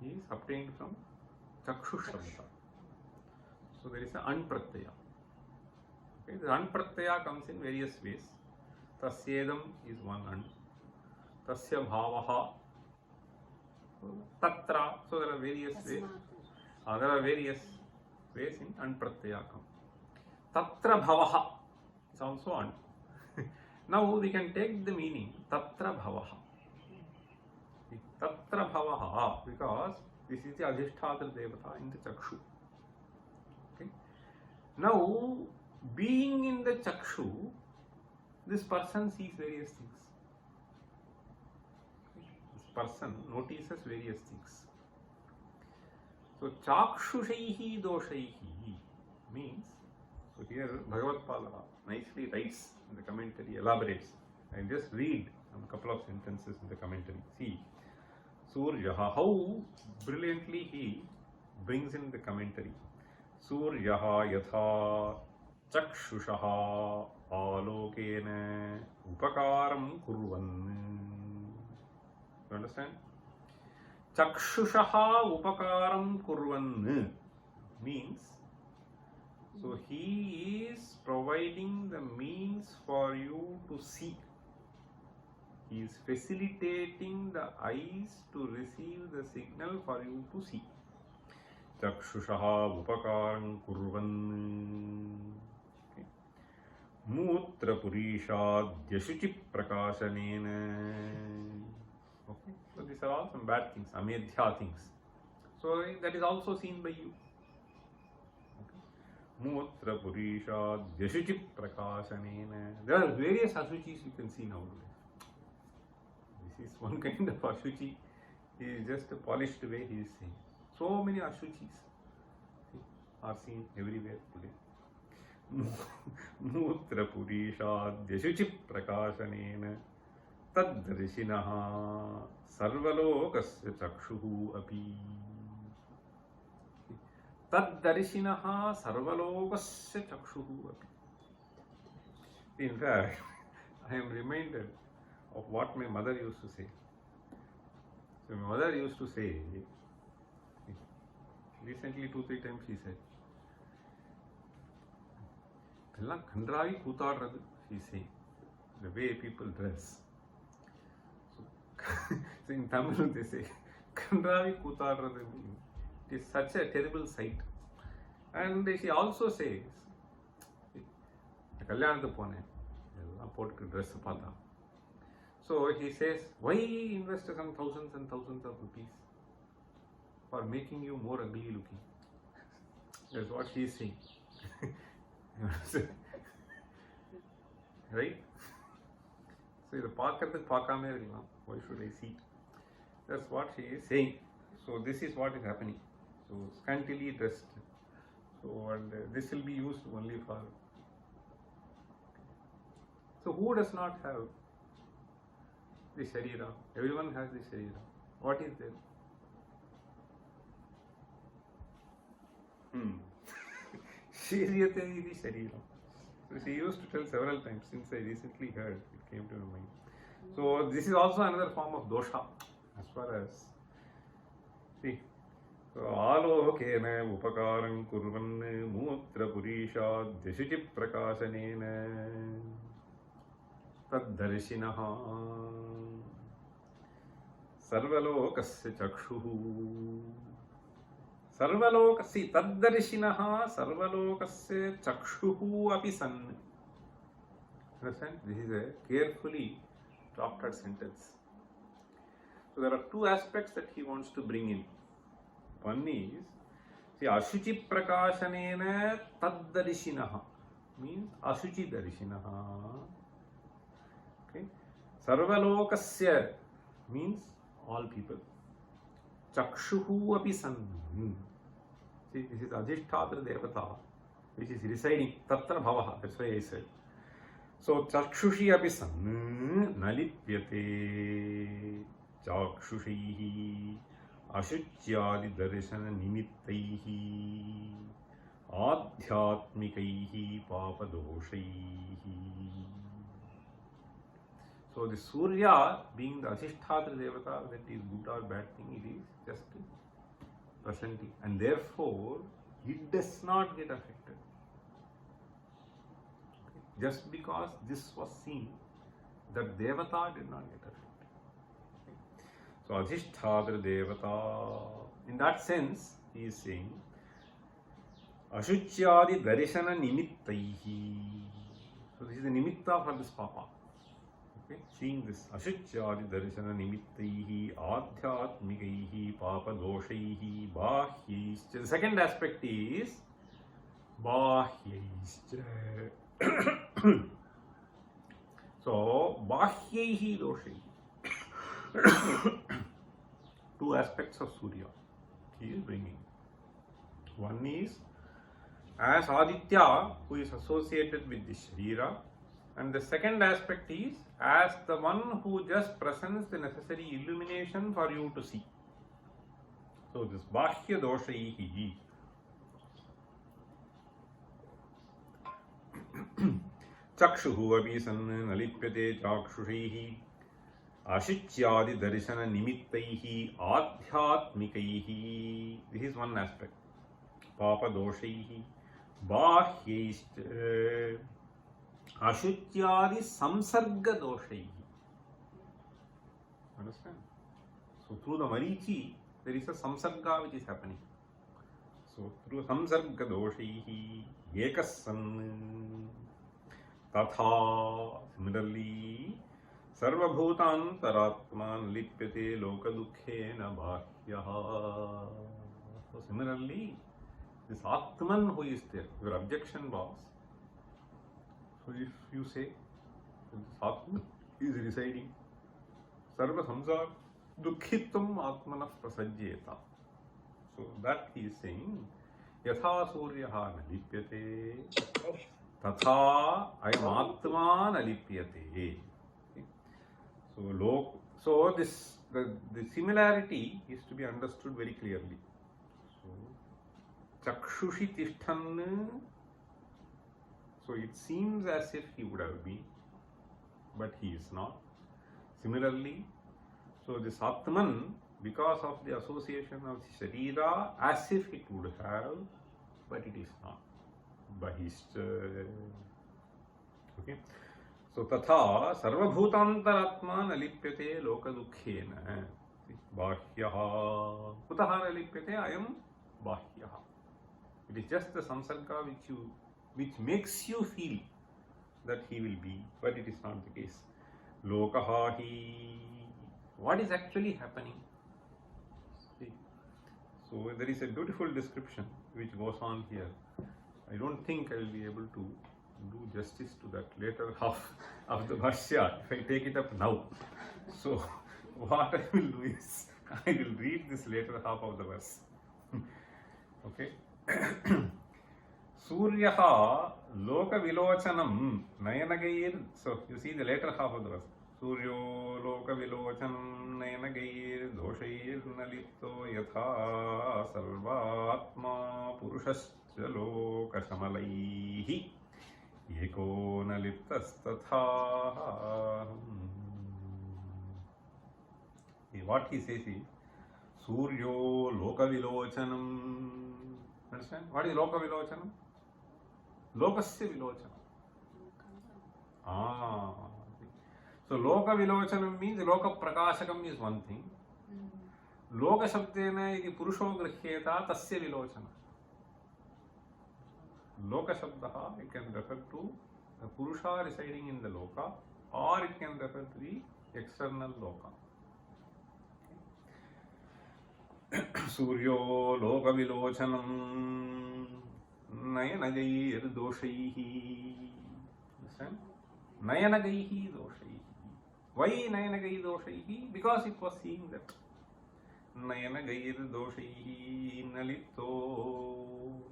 is obtained from Chakshushabda. So there is an Anpratyaya. Okay, the Anpratyaya comes in various ways. Tasyedam is one An. Tasya bhavaha. Tatra. So there are various ways. There are various ways in Anpratyaya come. Tatra bhavaha is also An. Now we can take the meaning Tatra bhavaha. Tatra bhavaha, because this is the Adhishthatri Devata in the Chakshu. Okay. Now being in the chakshu, this person sees various things. This person notices various things. So chakshusaihi doshaihi means, so here Bhagavatpada nicely writes in the commentary, elaborates. I just read a couple of sentences in the commentary. See, Suryaha, how brilliantly he brings in the commentary. Suryaha yatha chakshushaha alokena upakaram kurvan. You understand? Chakshushaha upakaram kurvan means, so he is providing the means for you to see. He is facilitating the eyes to receive the signal for you to see. Chakshushaha upakaram kurvan. Mutra purisha dyashuchi prakashanena. Okay, so these are all some bad things, amedhya things. So that is also seen by you. Mutra purisha dyashuchi prakashanena. There are various asuchis you can see nowadays. This is one kind of ashuchi. He is just a polished way he is saying. So many ashuchis are seen everywhere today. Mutra purisha dyashuchi prakashanena taddarshinaha sarvalokasya chakshuhu api. Taddarshinaha sarvalokasya chakshuhu api. In fact, I am reminded of what my mother used to say. So my mother used to say, recently 2-3 times she said, Pella kandravi kootaadrathu, she is saying, the way people dress. So in Tamil they say, kandravi kootaadrathu, it is such a terrible sight. And she also says, kalyanathu pone, ella pottu dress paatha. So he says, why invest some thousands and thousands of rupees for making you more ugly looking? That's what he is saying. Right? So the why should I see? That's what he is saying. So this is what is happening. So scantily dressed. So and this will be used only for. So who does not have the sharira? Everyone has the sharira. What is there? Shiryate iti sharira. So she used to tell several times, since I recently heard, it came to my mind. So this is also another form of dosha, as far as, see, so alokena upakaram kurvan mutra purisha dyashuchi prakashanena taddarshinaha sarvalokasya chakshuhu. Sarvalokasya taddarshinaha sarvalokasya chakshuhu api san. Understand? This is a carefully drafted sentence. So there are two aspects that he wants to bring in. One is, see, ashuchi prakashanena taddarshinaha means ashuchi darshinaha. Okay. Sarvalokasya means all people. Chakshuhu api san. See, this is adhisthatra devata, which is residing tatra bhavaha. That's why I said. So chakshushi api san nalipyate chakshushihi ashuchyadi darshana nimittaihi adhyatmikaihi papadoshaihi. So the Surya, being the Ashisthatra Devata, that is good or bad thing, it is just presenting, and therefore it does not get affected. Okay. Just because this was seen, that Devata did not get affected. Okay. So Ashisthatra Devata, in that sense, he is saying Ashuchyadi Darshana Nimittaihi. So this is the nimitta for this papa. Okay. Seeing this Ashuchyadi Darshana Nimittaihi Adhyatmikaihi Papa Doshaihi Bahyaihi. The second aspect is bahyaischa. So, bahyaihi doshaihi. Two aspects of Surya he is bringing. One is as Aditya, who is associated with the Sharira, and the second aspect is as the one who just presents the necessary illumination for you to see. So this Bahya Doshaihi. Chakshuhu abisan nalipyate chakshushihi ashityadi darshana nimittaihi adhyatmikaihi. This is one aspect. Papa doshaihi bahyaischa ashityadi samsarga doshaihi. Understand? So through the Marichi there is a samsarga which is happening. So through samsarga doshaihi ekasan tatha. Similarly, sarvabhutantaratman lipyate lokadukkhena bhahyaha. So similarly, this Atman who is there, your objection was, so if you say this Atman is residing, sarva samsar dukkhitam atmanah prasajyeta. So that he is saying, yatha suryaha nalipyate tatha ayam atma nalipyate. So this the similarity is to be understood very clearly. So chakshushi tishthan. So it seems as if he would have been, but he is not. Similarly, so this Atman, because of the association of the Sharira, as if it would have, but it is not. Bahishcha. Okay. So tatha sarvabhutantaratma nalipyate lokadukkhena bahyaha. Kutaha nalipyate ayam bahyaha. It is just the samsarga which makes you feel that he will be, but it is not the case. Lokaha hi. What is actually happening? See? So there is a beautiful description which goes on here. I don't think I will be able to do justice to that later half of the Bhashya if I take it up now. So what I will do is I will read this later half of the verse. Okay. Suryaha loka vilochanam nayanagair. So you see the later half of the verse. Suryo loka vilochanam nayanagair doshair nalipto yatha sarvatma purushascha loka shamalaihi eko naliptastatha. What he says is Suryo loka vilochanam. Understand? What is loka vilochanam? Lokasya vilochanam. So loka vilochanam means loka prakashakam is one thing. Loka shabdena iti purusho grihyeta tasya vilochanam. Loka shabdaha, it can refer to the purusha residing in the loka, or it can refer to the external loka. Suryo loka vilochanam nayanagayir doshaihi. Understand? Nayanagayhi doshaihi. Why nayanagayir doshaihi? Because it was seeing that. Nayanagayir doshaihi nalipto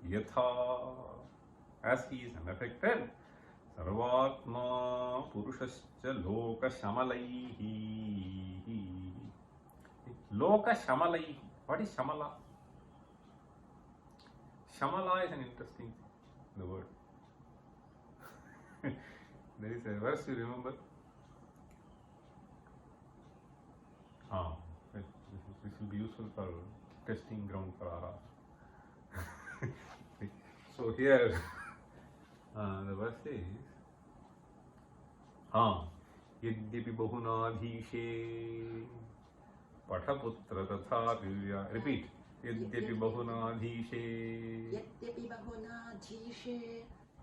yatha. As he is unaffected, sarvatma purushascha loka shamalaihi. Loka shamalaihi. What is shamala? Shamala is an interesting thing, the word. There is a verse you remember. This will be useful for testing ground for Ara. So here the verse is Yadyapi bahunadhishe Pathaputra tatha pivya. Repeat. Yadyapi bahunadhishe. Yadyapi bahunadhishe.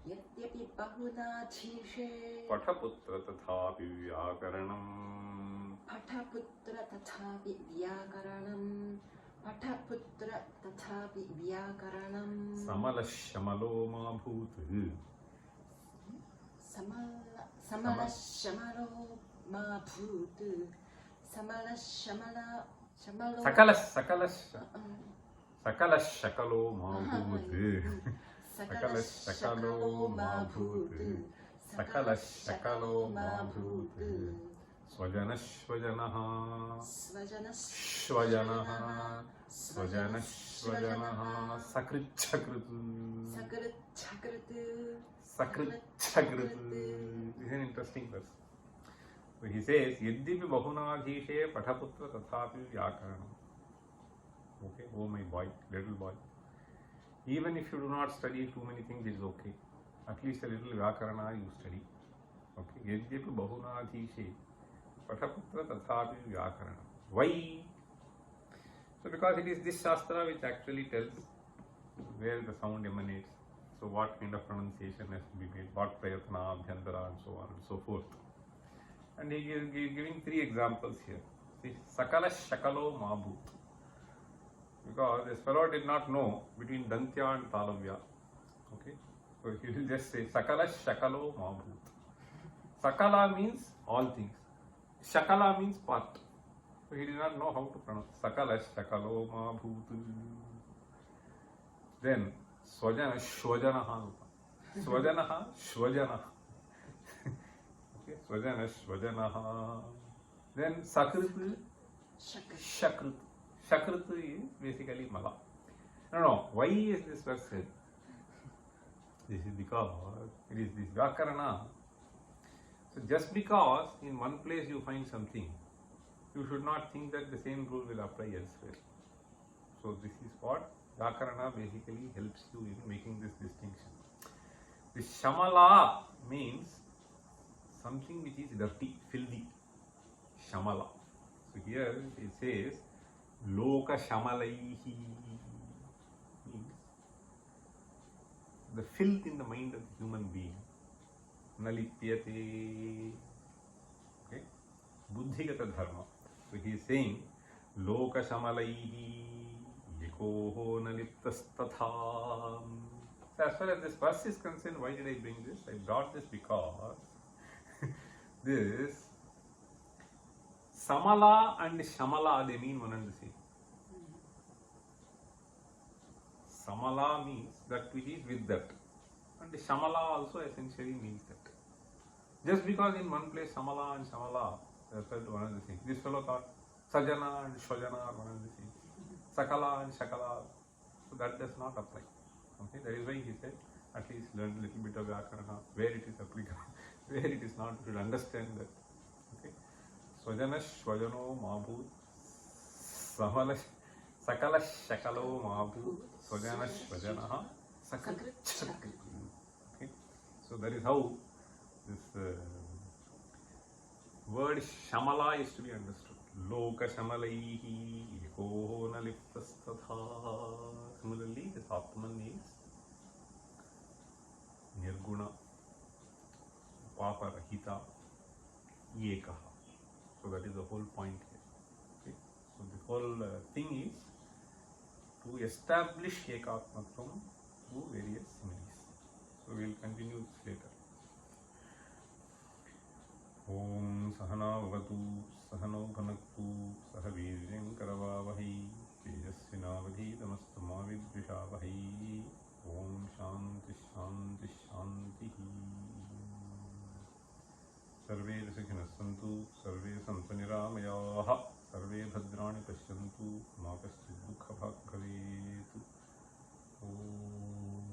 Yadyapi bahunadhishe. Pathaputra tatha pivya karanam. Pathaputra tatha pivya karanam. Pataputra tathapi vyakaranam. Samalashamalo ma bhut. Samalashamalo ma bhut. Samalashamalo Sakalashakalo ma bhut. Sakalashakalo ma bhut. Sakalashakalo ma bhut. Swajanashvajanaha. Svajanaha. Swajanashvajanaha. Sakritchakrutu. Sakritchakrutu. This is an interesting verse. So he says, Yaddipi bahunadhishe pathaputra tathapi vyakaranam. Okay, oh my boy, little boy. Even if you do not study too many things, it is okay. At least a little vyakarana you study. Okay, Yaddipi bahunadhishe pathaputra tathapi vyakaranam. Why? So because it is this shastra which actually tells where the sound emanates. So what kind of pronunciation has to be made, what prayatna, abhyantara and so on and so forth. And he is giving 3 examples here. See, Sakala Shakalo Mabhut. Because this fellow did not know between Dantya and Talavya. Okay? So he will just say Sakala Shakalo Mabhut. Sakala means all things. Shakala means part. So he did not know how to pronounce. Sakala Shakalo Mabhut. Then Swajana Shvajanaha. Swajanaha Shvajanaha. Okay, Swajana Shvajanaha. Then Sakrit Shakrit. Shakrit is basically Mala. No. Why is this verse said? This is because it is this Vyakarana. So just because in one place you find something, you should not think that the same rule will apply elsewhere. So this is what Vyakarana basically helps you in making this distinction. The Shamala means something which is dirty, filthy. Shamala. So here it says Loka Shamalaihi means the filth in the mind of the human being. Nalipyate. Okay? Buddhigata dharma. So he is saying Loka Shamalaihi Yekoho Naliptastatha. So as far as this verse is concerned, why did I bring this? I brought this because this Samala and Shamala, they mean one and the same. Samala means that which is with that. And Shamala also essentially means that. Just because in one place Samala and Shamala refer to one and the same. This fellow thought Sajana and Shvajana are one and the same. Sakala and Shakala. So that does not apply. Okay, that is why he said at least learn a little bit of Vyakarana, where it is applicable, where it is not, you should understand that. Okay. Swajana Shvajano Mabhut Sakala Shakalo Mabhut Swajana Shvajanaha Sakrit. Okay. So that is how this word Shamala is to be understood. Loka Shamalaihi Yekoho Naliptastatha. Similarly, this Atman is Nirguna Papa Rahita Yekaha. So that is the whole point here. Okay? So the whole thing is to establish Ekatmatvam through various similes. So we will continue this later. Om Sahana Vavatu Sahano Bhanaktu Sahavirjam Karavavahi Tejasvinavadhi Damastamavibhishavahi. Om Shanti Shanti Shanti. Sarve Rasakhinas Santu Sarve Santu Niramayaha Sarve Bhadrani Pashyantu Ma Kaschid Dukha Bhag Bhavetu. Om